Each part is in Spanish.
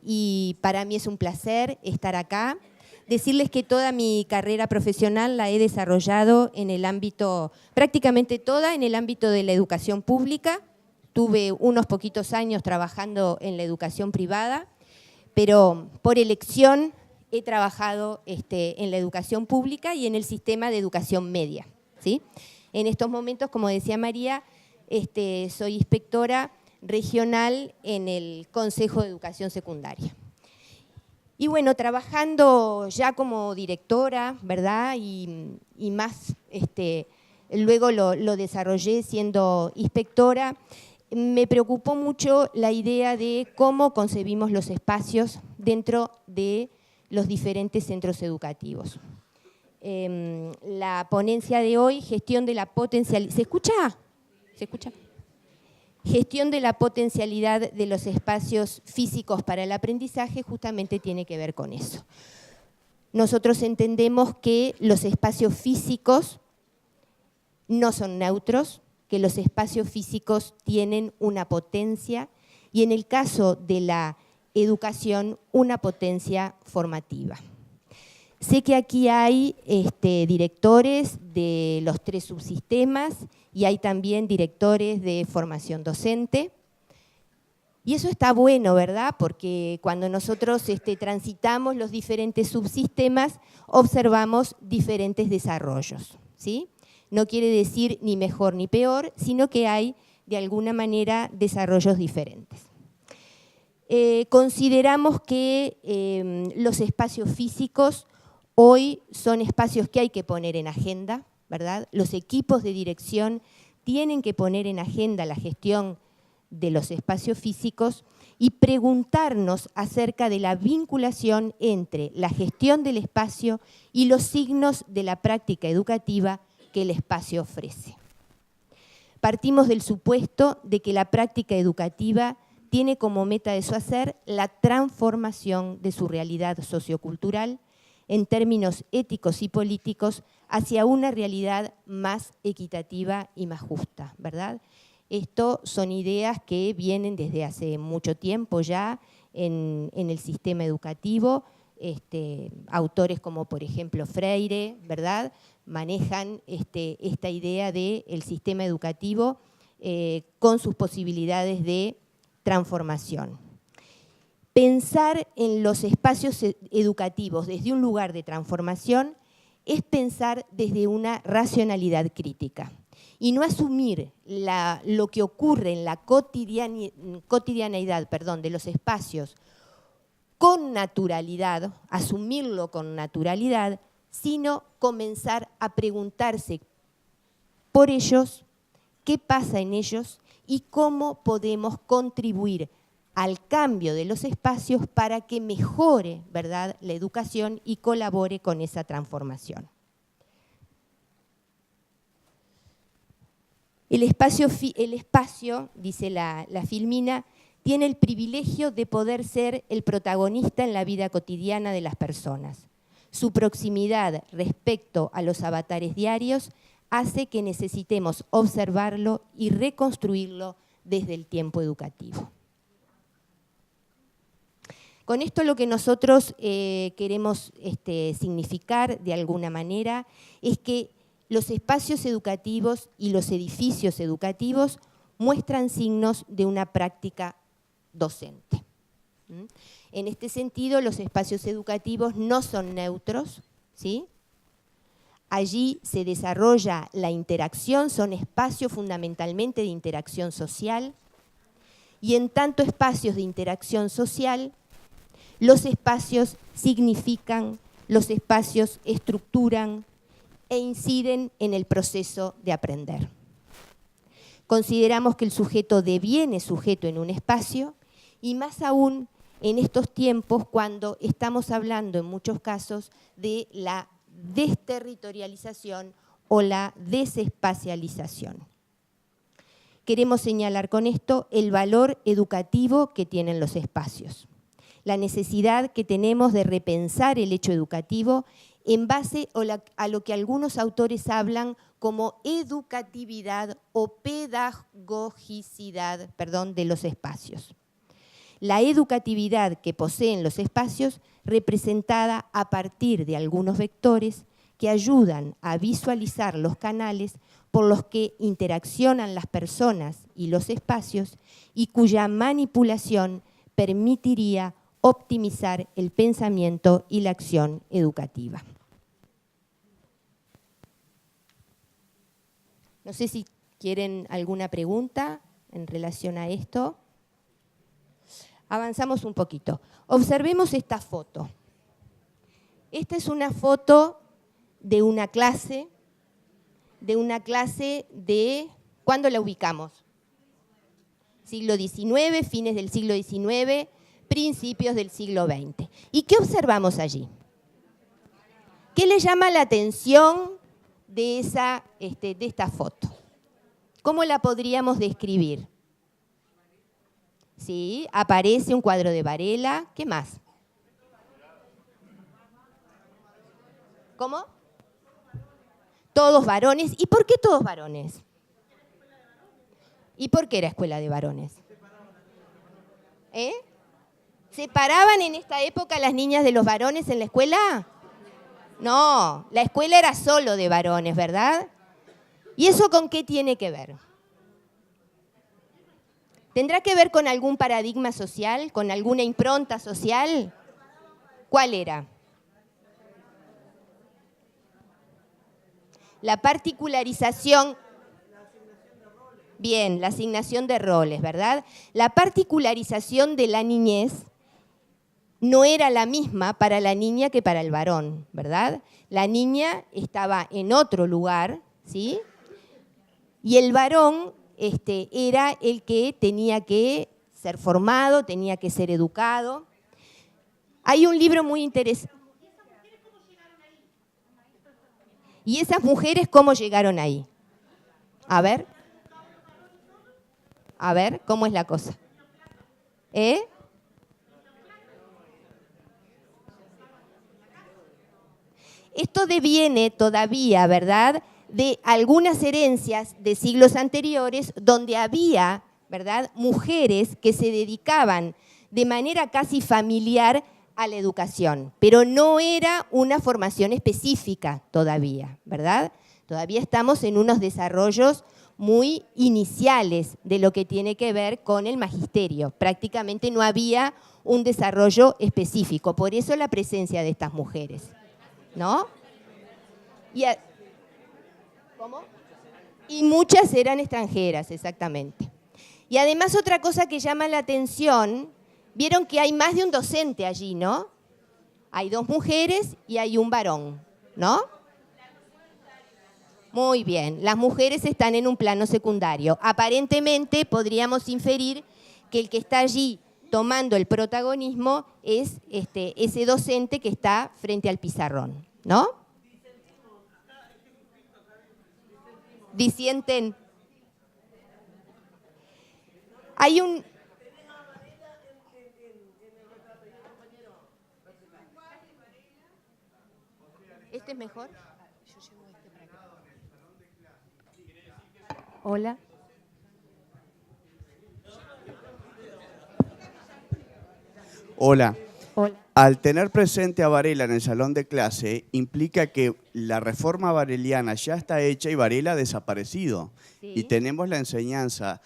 y para mí es un placer estar acá. Decirles que toda mi carrera profesional la he desarrollado en el ámbito, prácticamente toda en el ámbito de la educación pública. Tuve unos poquitos años trabajando en la educación privada, pero por elección he trabajado en la educación pública y en el sistema de educación media, ¿sí? En estos momentos, como decía María, soy inspectora regional en el Consejo de Educación Secundaria. Y bueno, trabajando ya como directora, ¿verdad? Y más, luego lo desarrollé siendo inspectora. Me preocupó mucho la idea de cómo concebimos los espacios dentro de los diferentes centros educativos. La ponencia de hoy, gestión de la potencialidad. ¿Se escucha? ¿Se escucha? Gestión de la potencialidad de los espacios físicos para el aprendizaje justamente tiene que ver con eso. Nosotros entendemos que los espacios físicos no son neutros, que los espacios físicos tienen una potencia y en el caso de la educación, una potencia formativa. Sé que aquí hay directores de los 3 subsistemas y hay también directores de formación docente. Y eso está bueno, ¿verdad? Porque cuando nosotros transitamos los diferentes subsistemas, observamos diferentes desarrollos, ¿sí? No quiere decir ni mejor ni peor, sino que hay, de alguna manera, desarrollos diferentes. Consideramos que los espacios físicos hoy son espacios que hay que poner en agenda, ¿verdad? Los equipos de dirección tienen que poner en agenda la gestión de los espacios físicos y preguntarnos acerca de la vinculación entre la gestión del espacio y los signos de la práctica educativa que el espacio ofrece. Partimos del supuesto de que la práctica educativa tiene como meta de su hacer la transformación de su realidad sociocultural en términos éticos y políticos hacia una realidad más equitativa y más justa, ¿verdad? Esto son ideas que vienen desde hace mucho tiempo ya en el sistema educativo. Autores como, por ejemplo, Freire, ¿verdad?, manejan esta idea del sistema educativo con sus posibilidades de transformación. Pensar en los espacios educativos desde un lugar de transformación es pensar desde una racionalidad crítica y no asumir lo que ocurre en la cotidianeidad de los espacios con naturalidad, asumirlo con naturalidad, sino comenzar a preguntarse por ellos, qué pasa en ellos y cómo podemos contribuir al cambio de los espacios para que mejore, ¿verdad?, la educación y colabore con esa transformación. El espacio, dice la Filmina, tiene el privilegio de poder ser el protagonista en la vida cotidiana de las personas. Su proximidad respecto a los avatares diarios hace que necesitemos observarlo y reconstruirlo desde el tiempo educativo. Con esto lo que nosotros queremos significar de alguna manera es que los espacios educativos y los edificios educativos muestran signos de una práctica docente. En este sentido, los espacios educativos no son neutros, ¿sí? Allí se desarrolla la interacción, son espacios fundamentalmente de interacción social, y en tanto espacios de interacción social, los espacios significan, los espacios estructuran e inciden en el proceso de aprender. Consideramos que el sujeto deviene sujeto en un espacio y más aún en estos tiempos cuando estamos hablando en muchos casos de la desterritorialización o la desespacialización. Queremos señalar con esto el valor educativo que tienen los espacios, la necesidad que tenemos de repensar el hecho educativo en base a lo que algunos autores hablan como educatividad o pedagogicidad, de los espacios. la educatividad que poseen los espacios representada a partir de algunos vectores que ayudan a visualizar los canales por los que interaccionan las personas y los espacios y cuya manipulación permitiría optimizar el pensamiento y la acción educativa. No sé si quieren alguna pregunta en relación a esto. Avanzamos un poquito. Observemos esta foto. Esta es una foto de una clase de, ¿cuándo la ubicamos? Siglo XIX, fines del siglo XIX, principios del siglo XX. ¿Y qué observamos allí? ¿Qué le llama la atención de esta foto? ¿Cómo la podríamos describir? Sí, aparece un cuadro de Varela. ¿Qué más? ¿Cómo? Todos varones. ¿Y por qué todos varones? ¿Y por qué era escuela de varones? ¿Separaban en esta época las niñas de los varones en la escuela? No, la escuela era solo de varones, ¿verdad? ¿Y eso con qué tiene que ver? ¿Tendrá que ver con algún paradigma social, con alguna impronta social? ¿Cuál era? La particularización. Bien, la asignación de roles, ¿verdad? La particularización de la niñez no era la misma para la niña que para el varón, ¿verdad? La niña estaba en otro lugar, ¿sí? Y el varón era el que tenía que ser formado, tenía que ser educado. Hay un libro muy interesante. ¿Y esas mujeres cómo llegaron ahí? A ver, ¿cómo es la cosa? Esto deviene todavía, ¿verdad?, de algunas herencias de siglos anteriores donde había, ¿verdad?, mujeres que se dedicaban de manera casi familiar a la educación, pero no era una formación específica todavía, ¿verdad? Todavía estamos en unos desarrollos muy iniciales de lo que tiene que ver con el magisterio. Prácticamente no había un desarrollo específico, por eso la presencia de estas mujeres, ¿no? ¿Cómo? Y muchas eran extranjeras, exactamente. Y además otra cosa que llama la atención, vieron que hay más de un docente allí, ¿no? Hay 2 mujeres y hay un varón, ¿no? Muy bien, las mujeres están en un plano secundario. Aparentemente podríamos inferir que el que está allí tomando el protagonismo es ese docente que está frente al pizarrón, ¿no? Disienten. Hay un... ¿Este es mejor? Yo llevo este para acá. Hola. Hola. Hola. Al tener presente a Varela en el salón de clase, implica que la reforma vareliana ya está hecha y Varela ha desaparecido. Sí. Y tenemos la enseñanza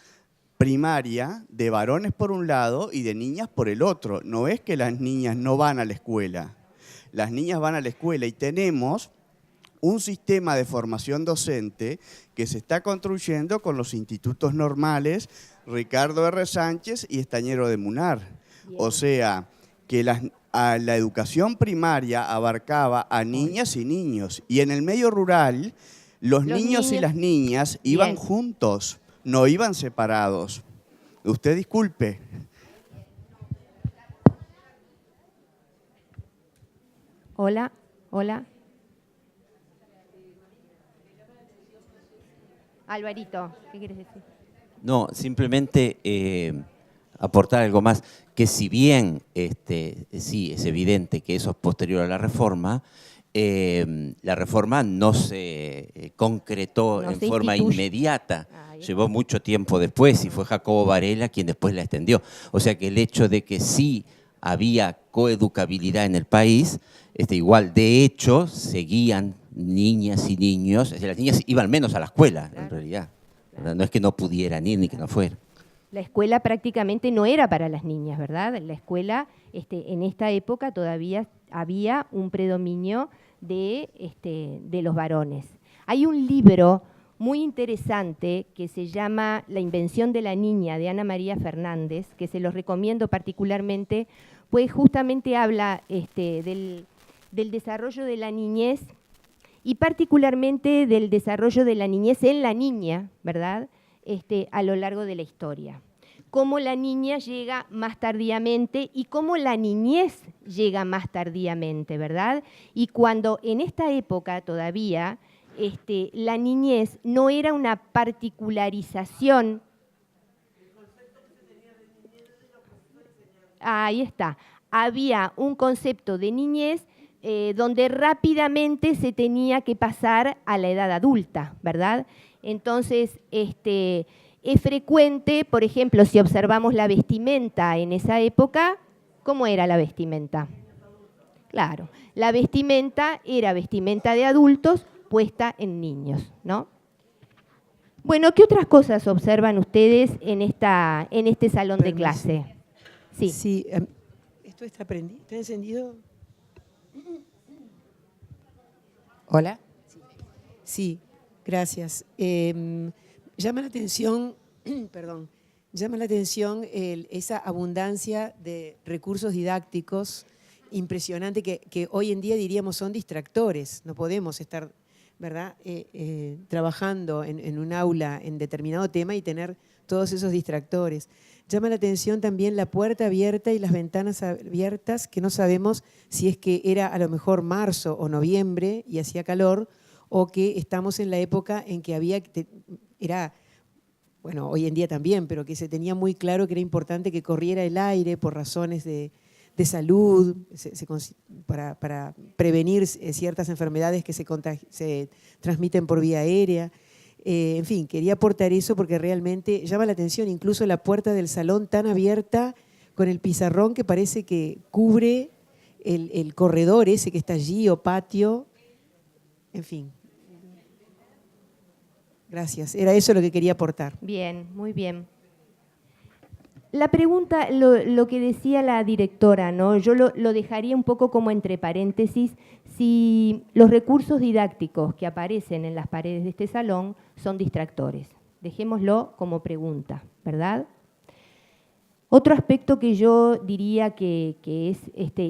primaria de varones por un lado y de niñas por el otro. No es que las niñas no van a la escuela. Las niñas van a la escuela y tenemos un sistema de formación docente que se está construyendo con los institutos normales Ricardo R. Sánchez y Estañero de Munar. Bien. O sea, que la educación primaria abarcaba a niñas y niños. Y en el medio rural, los niños y las niñas iban juntos, no iban separados. Usted disculpe. Hola, hola. Alvarito, ¿qué quieres decir? No, simplemente aportar algo más, que si bien sí es evidente que eso es posterior a la reforma, la reforma no se concretó No en se forma instituye. inmediata. Ahí está. Llevó mucho tiempo después y fue Jacobo Varela quien después la extendió. O sea que el hecho de que sí había coeducabilidad en el país, igual de hecho seguían niñas y niños, es decir, las niñas iban menos a la escuela, Claro. en realidad. No es que no pudieran ir ni que no fueran. La escuela prácticamente no era para las niñas, ¿verdad? La escuela, en esta época todavía había un predominio de los varones. Hay un libro muy interesante que se llama La invención de la niña, de Ana María Fernández, que se los recomiendo particularmente, pues justamente habla del desarrollo de la niñez y particularmente del desarrollo de la niñez en la niña, ¿verdad?, a lo largo de la historia. Cómo la niña llega más tardíamente y cómo la niñez llega más tardíamente, ¿verdad? Y cuando en esta época todavía la niñez no era una particularización. Ahí está. Había un concepto de niñez donde rápidamente se tenía que pasar a la edad adulta, ¿verdad? Entonces, es frecuente, por ejemplo, si observamos la vestimenta en esa época, ¿cómo era la vestimenta? Claro, la vestimenta era vestimenta de adultos puesta en niños, ¿no? Bueno, ¿qué otras cosas observan ustedes en este salón de clase? Sí. Sí, ¿esto está prendido? ¿Está encendido? ¿Hola? Sí, gracias. Llama la atención, perdón, llama la atención esa abundancia de recursos didácticos impresionante que hoy en día diríamos son distractores. No podemos estar, ¿verdad?, trabajando en un aula en determinado tema y tener todos esos distractores. Llama la atención también la puerta abierta y las ventanas abiertas, que no sabemos si es que era a lo mejor marzo o noviembre y hacía calor, o que estamos en la época en que era, bueno, hoy en día también, pero que se tenía muy claro que era importante que corriera el aire por razones de salud, para prevenir ciertas enfermedades que se transmiten por vía aérea. En fin, quería aportar eso porque realmente llama la atención incluso la puerta del salón tan abierta con el pizarrón que parece que cubre el corredor ese que está allí o patio. En fin. Gracias. Era eso lo que quería aportar. Bien, muy bien. La pregunta, lo que decía la directora, ¿no? Yo lo dejaría un poco como entre paréntesis, si los recursos didácticos que aparecen en las paredes de este salón son distractores. Dejémoslo como pregunta, ¿verdad? Otro aspecto que yo diría que es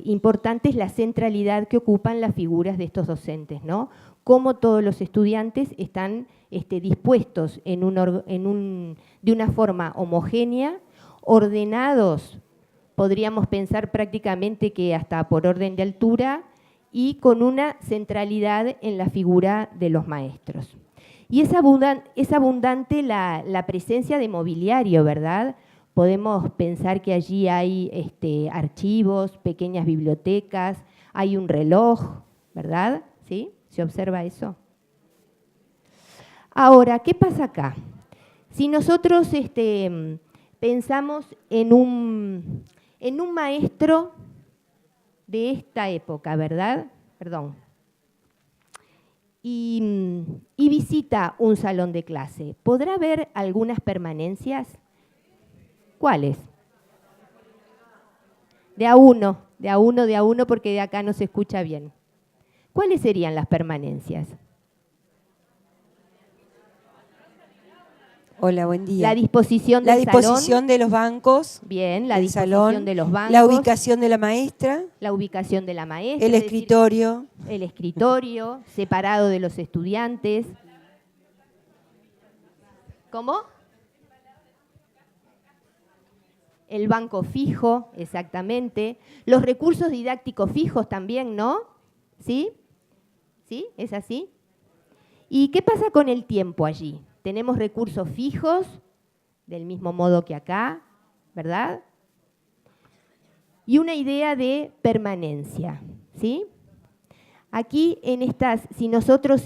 importante es la centralidad que ocupan las figuras de estos docentes, ¿no? Cómo todos los estudiantes están dispuestos de una forma homogénea, ordenados, podríamos pensar prácticamente que hasta por orden de altura, y con una centralidad en la figura de los maestros. Y es abundante la presencia de mobiliario, ¿verdad? Podemos pensar que allí hay archivos, pequeñas bibliotecas, hay un reloj, ¿verdad? ¿Sí? ¿Se observa eso? Ahora, ¿qué pasa acá? Si nosotros pensamos en un maestro de esta época, ¿verdad? Perdón. Y visita un salón de clase, ¿podrá ver algunas permanencias? ¿Cuáles? De a uno, porque de acá no se escucha bien. ¿Cuáles serían las permanencias? Hola, buen día. La disposición La del disposición salón. de los bancos. Bien, la del disposición salón, de los bancos. La ubicación de la maestra. La ubicación de la maestra. El es decir, escritorio. el escritorio, separado de los estudiantes. ¿Cómo? El banco fijo, exactamente. Los recursos didácticos fijos también, ¿no? ¿Sí? ¿Sí? ¿Es así? ¿Y qué pasa con el tiempo allí? Tenemos recursos fijos, del mismo modo que acá, ¿verdad? Y una idea de permanencia, ¿sí? Aquí, si nosotros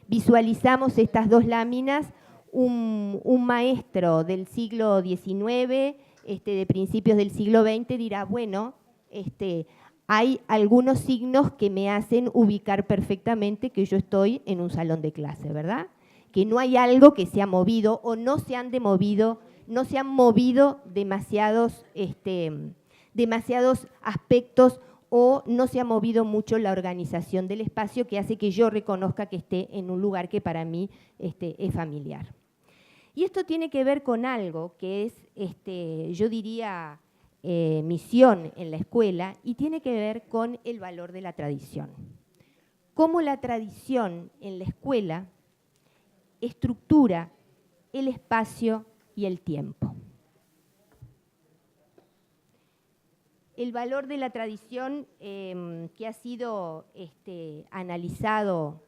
visualizamos estas dos láminas, un maestro del siglo XIX, de principios del siglo XX, dirá, bueno, hay algunos signos que me hacen ubicar perfectamente que yo estoy en un salón de clase, ¿verdad? Que no hay algo que se ha movido o no se han movido demasiados aspectos o no se ha movido mucho la organización del espacio que hace que yo reconozca que esté en un lugar que para mí es familiar. Y esto tiene que ver con algo que es, yo diría, misión en la escuela y tiene que ver con el valor de la tradición. Cómo la tradición en la escuela estructura el espacio y el tiempo. El valor de la tradición que ha sido analizado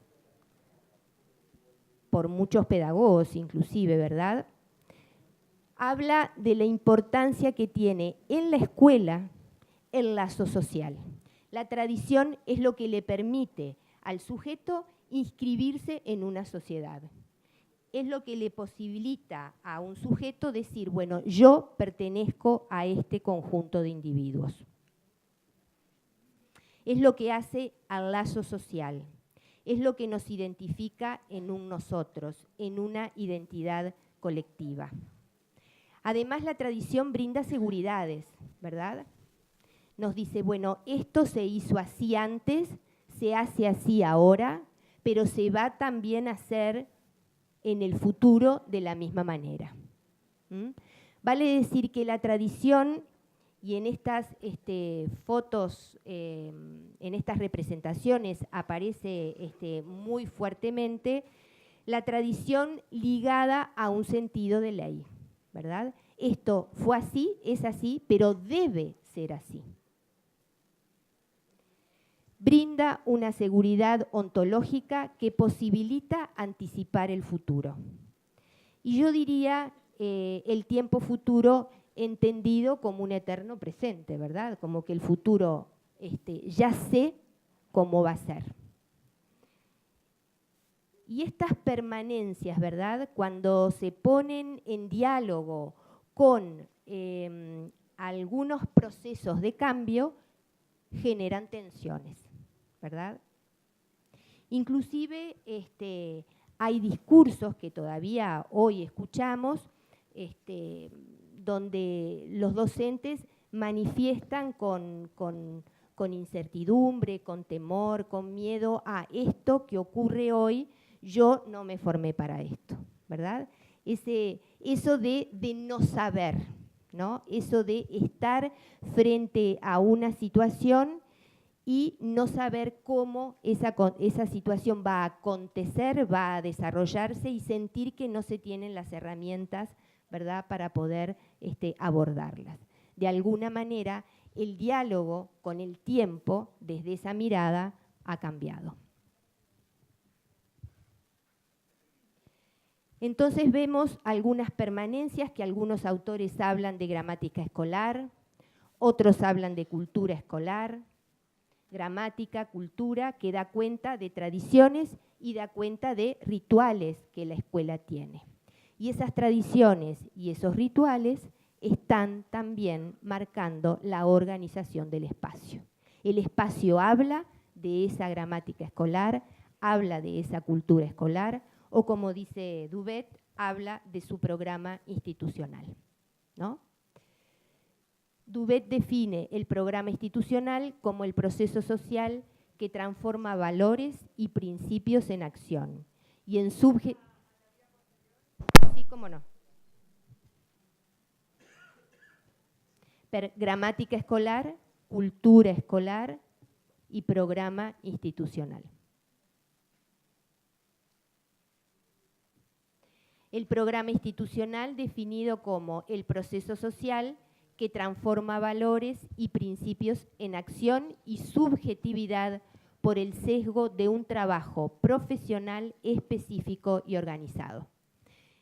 por muchos pedagogos inclusive, ¿verdad? Habla de la importancia que tiene en la escuela el lazo social. La tradición es lo que le permite al sujeto inscribirse en una sociedad. Es lo que le posibilita a un sujeto decir, bueno, yo pertenezco a este conjunto de individuos. Es lo que hace al lazo social. Es lo que nos identifica en un nosotros, en una identidad colectiva. Además, la tradición brinda seguridades, ¿verdad? Nos dice, bueno, esto se hizo así antes, se hace así ahora, pero se va también a hacer en el futuro de la misma manera. Vale decir que la tradición, y en estas fotos, en estas representaciones aparece muy fuertemente, la tradición ligada a un sentido de ley, ¿verdad? Esto fue así, es así, pero debe ser así. Brinda una seguridad ontológica que posibilita anticipar el futuro. Y yo diría el tiempo futuro entendido como un eterno presente, ¿verdad? Como que el futuro ya sé cómo va a ser. Y estas permanencias, ¿verdad? Cuando se ponen en diálogo con algunos procesos de cambio, generan tensiones, ¿verdad? Inclusive hay discursos que todavía hoy escuchamos donde los docentes manifiestan con incertidumbre, con temor, con miedo a esto que ocurre hoy, yo no me formé para esto, ¿verdad? Eso de no saber, ¿no? Eso de estar frente a una situación y no saber cómo esa situación va a acontecer, va a desarrollarse y sentir que no se tienen las herramientas, ¿verdad?, para poder abordarlas. De alguna manera, el diálogo con el tiempo, desde esa mirada, ha cambiado. Entonces vemos algunas permanencias que algunos autores hablan de gramática escolar, otros hablan de cultura escolar, gramática, cultura, que da cuenta de tradiciones y da cuenta de rituales que la escuela tiene. Y esas tradiciones y esos rituales están también marcando la organización del espacio. El espacio habla de esa gramática escolar, habla de esa cultura escolar, o como dice Duvet, habla de su programa institucional, ¿no? Duvet define el programa institucional como el proceso social que transforma valores y principios en acción. Y en sí, cómo no. Gramática escolar, cultura escolar y programa institucional. El programa institucional definido como el proceso social que transforma valores y principios en acción y subjetividad por el sesgo de un trabajo profesional específico y organizado.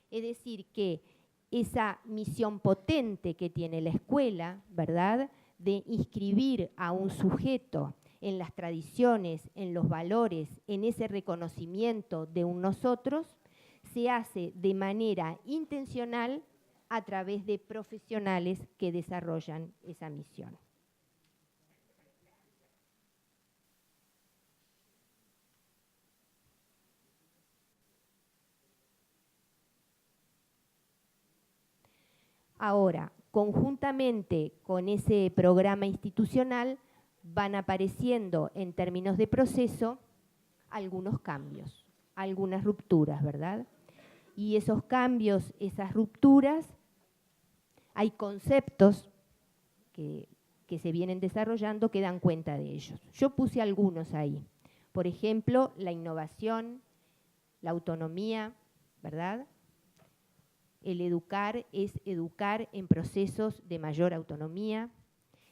Es decir, que esa misión potente que tiene la escuela, ¿verdad?, de inscribir a un sujeto en las tradiciones, en los valores, en ese reconocimiento de un nosotros, se hace de manera intencional a través de profesionales que desarrollan esa misión. Ahora, conjuntamente con ese programa institucional, van apareciendo en términos de proceso algunos cambios, algunas rupturas, ¿verdad? Y esos cambios, esas rupturas, hay conceptos que se vienen desarrollando que dan cuenta de ellos. Yo puse algunos ahí. Por ejemplo, la innovación, la autonomía, ¿verdad? El educar es educar en procesos de mayor autonomía,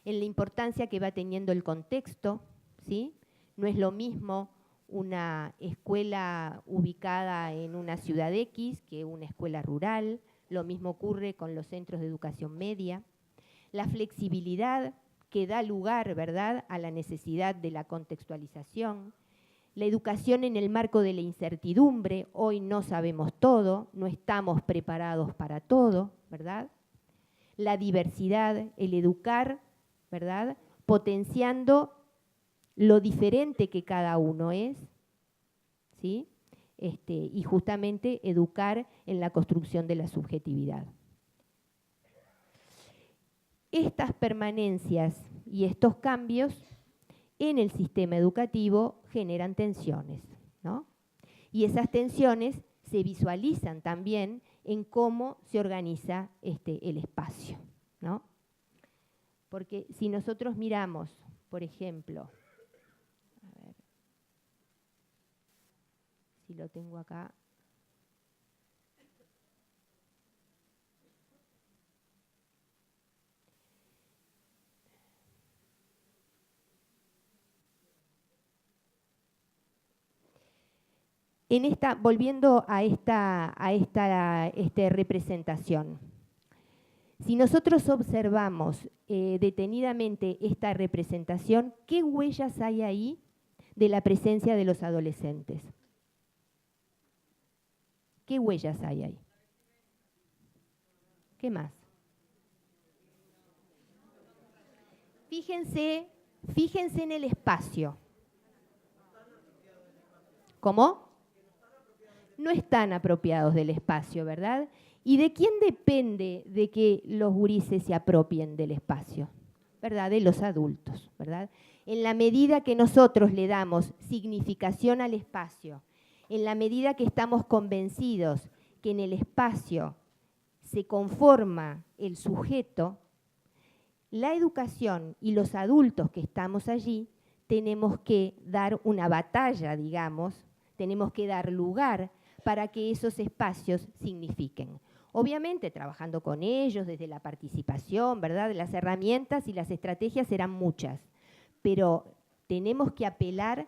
en la importancia que va teniendo el contexto, ¿sí? No es lo mismo una escuela ubicada en una ciudad X que una escuela rural, lo mismo ocurre con los centros de educación media. La flexibilidad que da lugar, ¿verdad?, a la necesidad de la contextualización. La educación en el marco de la incertidumbre, hoy no sabemos todo, no estamos preparados para todo, ¿verdad? La diversidad, el educar, ¿verdad?, potenciando lo diferente que cada uno es, ¿sí? Y justamente educar en la construcción de la subjetividad. Estas permanencias y estos cambios en el sistema educativo generan tensiones, ¿no? Y esas tensiones se visualizan también en cómo se organiza el espacio, ¿no? Porque si nosotros miramos, por ejemplo, a ver si lo tengo acá. Volviendo a esta representación, si nosotros observamos detenidamente esta representación, ¿qué huellas hay ahí de la presencia de los adolescentes? ¿Qué huellas hay ahí? ¿Qué más? Fíjense en el espacio. ¿Cómo? No están apropiados del espacio, ¿verdad? ¿Y de quién depende de que los gurises se apropien del espacio? ¿Verdad? De los adultos, ¿verdad? En la medida que nosotros le damos significación al espacio, en la medida que estamos convencidos que en el espacio se conforma el sujeto, la educación y los adultos que estamos allí tenemos que dar una batalla, digamos, tenemos que dar lugar para que esos espacios signifiquen. Obviamente, trabajando con ellos desde la participación, ¿verdad? Las herramientas y las estrategias serán muchas, pero tenemos que apelar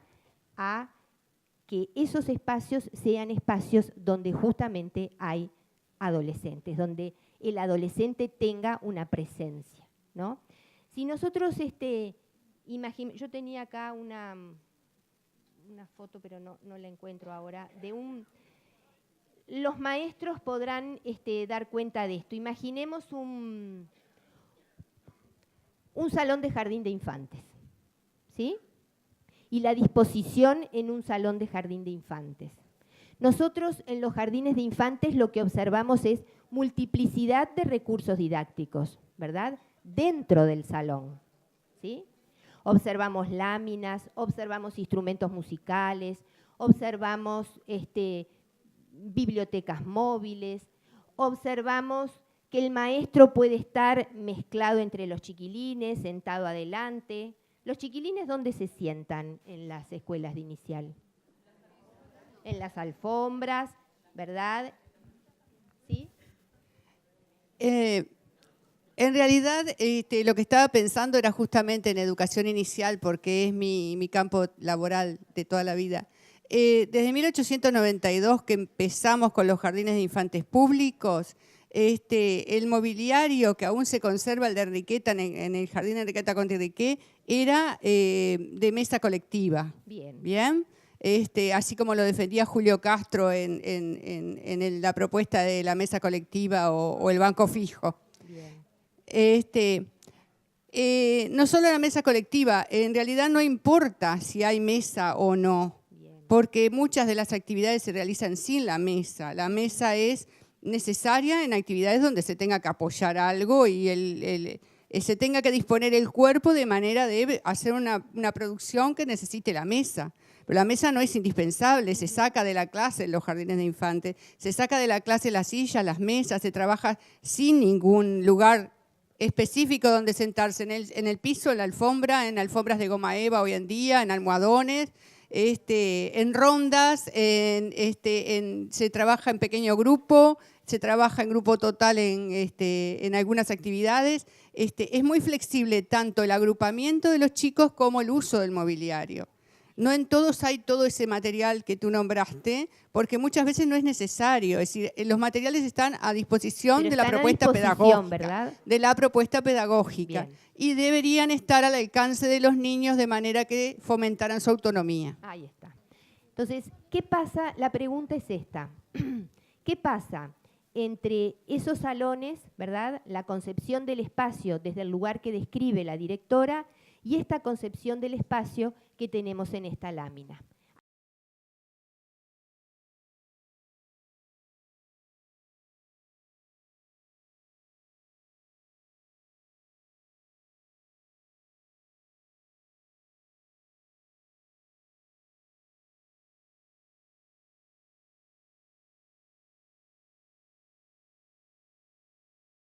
a que esos espacios sean espacios donde justamente hay adolescentes, donde el adolescente tenga una presencia, ¿no? Si nosotros, yo tenía acá una foto, pero no la encuentro ahora, los maestros podrán dar cuenta de esto. Imaginemos un salón de jardín de infantes, ¿sí? Y la disposición en un salón de jardín de infantes. Nosotros en los jardines de infantes lo que observamos es multiplicidad de recursos didácticos, ¿verdad? Dentro del salón, ¿sí? Observamos láminas, observamos instrumentos musicales, observamos bibliotecas móviles, observamos que el maestro puede estar mezclado entre los chiquilines, sentado adelante. ¿Los chiquilines dónde se sientan en las escuelas de inicial? En las alfombras, ¿verdad? ¿Sí? En realidad, lo que estaba pensando era justamente en educación inicial, porque es mi campo laboral de toda la vida. Desde 1892 que empezamos con los jardines de infantes públicos, el mobiliario que aún se conserva, el de Enriqueta, en el jardín de Enriqueta Conti Enrique, era de mesa colectiva. Bien. Bien. Así como lo defendía Julio Castro en la propuesta de la mesa colectiva o el banco fijo. Bien. No solo la mesa colectiva, en realidad no importa si hay mesa o no, porque muchas de las actividades se realizan sin la mesa. La mesa es necesaria en actividades donde se tenga que apoyar algo y se tenga que disponer el cuerpo de manera de hacer una producción que necesite la mesa. Pero la mesa no es indispensable, se saca de la clase en los jardines de infantes, se saca de la clase las sillas, las mesas, se trabaja sin ningún lugar específico donde sentarse, en el piso, en la alfombra, en alfombras de goma eva hoy en día, en almohadones, en rondas, se trabaja en pequeño grupo, se trabaja en grupo total en algunas actividades. Es muy flexible tanto el agrupamiento de los chicos como el uso del mobiliario. No en todos hay todo ese material que tú nombraste, porque muchas veces no es necesario. Es decir, los materiales están a disposición Pero de la están a propuesta disposición, pedagógica. ¿verdad? De la propuesta pedagógica. Bien. Y deberían estar al alcance de los niños de manera que fomentaran su autonomía. Ahí está. Entonces, ¿qué pasa? La pregunta es esta. ¿Qué pasa entre esos salones, ¿verdad? La concepción del espacio desde el lugar que describe la directora y esta concepción del espacio que tenemos en esta lámina.